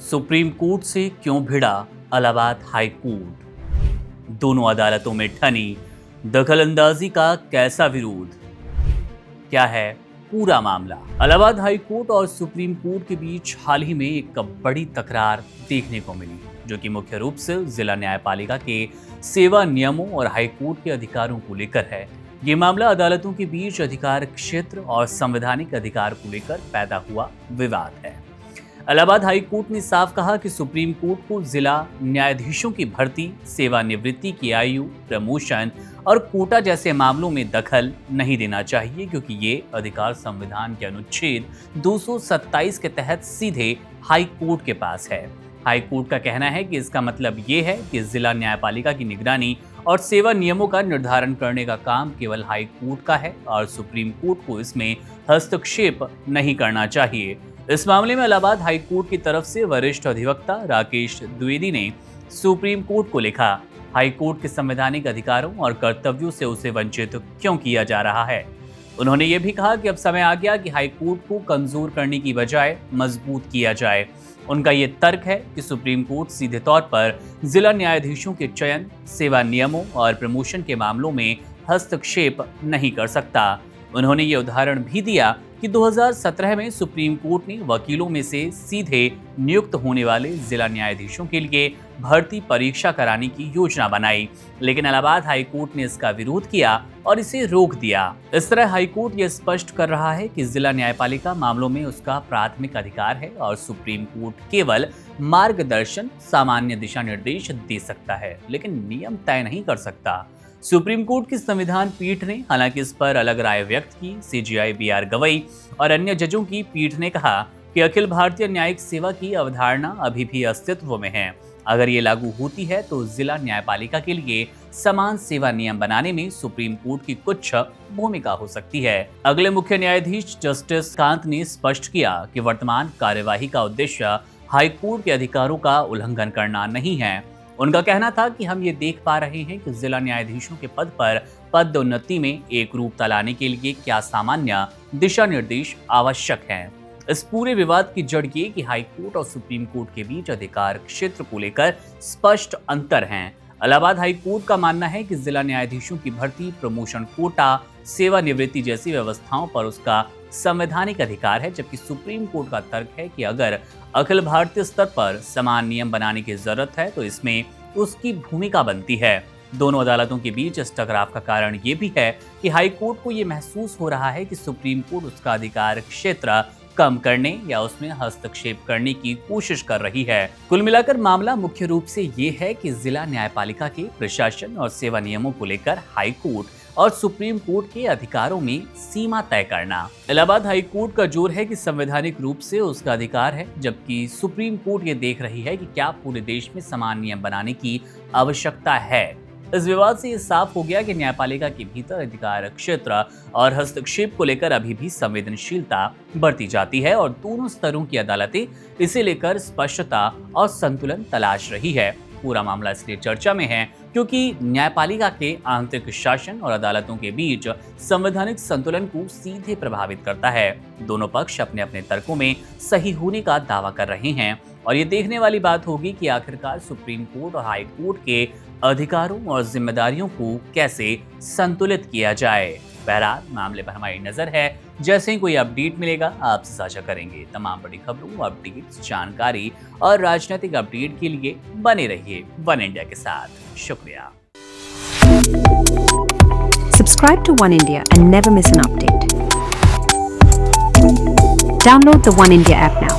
Supreme court से क्यों भिड़ा इलाहाबाद हाई कोर्ट? दोनों अदालतों में ठनी दखलंदाजी का कैसा विरोध? क्या है पूरा मामला? इलाहाबाद हाई कोर्ट और सुप्रीम कोर्ट के बीच हाल ही में एक बड़ी तकरार देखने को मिली, जो कि मुख्य रूप से जिला न्यायपालिका के सेवा नियमों और हाई कोर्ट के अधिकारों को लेकर है। ये मामला अदालतों के बीच अधिकार क्षेत्र और संवैधानिक अधिकार को लेकर पैदा हुआ विवाद है। इलाहाबाद हाई कोर्ट ने साफ कहा कि सुप्रीम कोर्ट को जिला न्यायाधीशों की भर्ती, सेवानिवृत्ति की आयु, प्रमोशन और कोटा जैसे मामलों में दखल नहीं देना चाहिए, क्योंकि ये अधिकार संविधान के अनुच्छेद 227 के तहत सीधे हाई कोर्ट के पास है। हाई कोर्ट का कहना है कि इसका मतलब ये है कि जिला न्यायपालिका की निगरानी और सेवा नियमों का निर्धारण करने का काम केवल हाई कोर्ट का है और सुप्रीम कोर्ट को इसमें हस्तक्षेप नहीं करना चाहिए। इस मामले में इलाहाबाद हाई कोर्ट की तरफ से वरिष्ठ अधिवक्ता राकेश द्विवेदी ने सुप्रीम कोर्ट को लिखा, हाई कोर्ट के संवैधानिक अधिकारों और कर्तव्यों से उसे वंचित क्यों किया जा रहा है। उन्होंने ये भी कहा कि अब समय आ गया कि हाई कोर्ट को कमजोर करने की बजाय मजबूत किया जाए। उनका ये तर्क है कि सुप्रीम कोर्ट सीधे तौर पर जिला न्यायाधीशों के चयन, सेवा नियमों और प्रमोशन के मामलों में हस्तक्षेप नहीं कर सकता। उन्होंने ये उदाहरण भी दिया कि 2017 में सुप्रीम कोर्ट ने वकीलों में से सीधे नियुक्त होने वाले जिला न्यायाधीशों के लिए भर्ती परीक्षा कराने की योजना बनाई, लेकिन इलाहाबाद हाई कोर्ट ने इसका विरोध किया और इसे रोक दिया। इस तरह हाई कोर्ट ये स्पष्ट कर रहा है कि जिला न्यायपालिका मामलों में उसका प्राथमिक अधिकार है और सुप्रीम कोर्ट केवल मार्गदर्शन, सामान्य दिशा निर्देश दे सकता है, लेकिन नियम तय नहीं कर सकता। सुप्रीम कोर्ट की संविधान पीठ ने हालांकि इस पर अलग राय व्यक्त की। सीजेआई बीआर गवई और अन्य जजों की पीठ ने कहा कि अखिल भारतीय न्यायिक सेवा की अवधारणा अभी भी अस्तित्व में है। अगर ये लागू होती है तो जिला न्यायपालिका के लिए समान सेवा नियम बनाने में सुप्रीम कोर्ट की कुछ भूमिका हो सकती है। अगले मुख्य न्यायाधीश जस्टिस कांत ने स्पष्ट किया कि वर्तमान कार्यवाही का उद्देश्य हाई कोर्ट के अधिकारों का उल्लंघन करना नहीं है। उनका कहना था कि हम ये देख पा रहे हैं कि जिला न्यायाधीशों के पद पर पदोन्नति में एक रूपता लाने के लिए क्या सामान्य दिशा निर्देश आवश्यक हैं। इस पूरे विवाद की जड़ ये कि हाई कोर्ट और सुप्रीम कोर्ट के बीच अधिकार क्षेत्र को लेकर स्पष्ट अंतर हैं। इलाहाबाद हाई कोर्ट का मानना है कि जिला न्यायाधीशों की भर्ती, प्रमोशन, कोटा, सेवानिवृत्ति जैसी व्यवस्थाओं पर उसका संवैधानिक अधिकार है, जबकि सुप्रीम कोर्ट का तर्क है कि अगर अखिल भारतीय स्तर पर समान नियम बनाने की जरूरत है तो इसमें उसकी भूमिका बनती है। दोनों अदालतों के बीच इस टकराव का कारण ये भी है कि हाई कोर्ट को ये महसूस हो रहा है कि सुप्रीम कोर्ट उसका अधिकार क्षेत्र कम करने या उसमें हस्तक्षेप करने की कोशिश कर रही है। कुल मिलाकर मामला मुख्य रूप से ये है कि जिला न्यायपालिका के प्रशासन और सेवा नियमों को लेकर हाई कोर्ट और सुप्रीम कोर्ट के अधिकारों में सीमा तय करना। इलाहाबाद हाई कोर्ट का जोर है कि संवैधानिक रूप से उसका अधिकार है, जबकि सुप्रीम कोर्ट ये देख रही है कि क्या पूरे देश में समान नियम बनाने की आवश्यकता है। इस विवाद से ये साफ हो गया कि न्यायपालिका के भीतर अधिकार क्षेत्र और हस्तक्षेप को लेकर अभी भी संवेदनशीलता बरती जाती है और दोनों स्तरों की अदालतें इसे लेकर स्पष्टता और संतुलन तलाश रही है। पूरा मामला इसलिए चर्चा में है क्योंकि न्यायपालिका के आंतरिक शासन और अदालतों के बीच संवैधानिक संतुलन को सीधे प्रभावित करता है। दोनों पक्ष अपने अपने तर्कों में सही होने का दावा कर रहे हैं और ये देखने वाली बात होगी कि आखिरकार सुप्रीम कोर्ट और हाई कोर्ट के अधिकारों और जिम्मेदारियों को कैसे संतुलित किया जाए। बहरहाल मामले पर हमारी नजर है, जैसे ही कोई अपडेट मिलेगा आपसे साझा करेंगे। तमाम बड़ी खबरों, अपडेट्स, जानकारी और राजनीतिक अपडेट के लिए बने रहिए वन इंडिया के साथ। शुक्रिया। Subscribe to One India and never miss an update. Download the One India app now.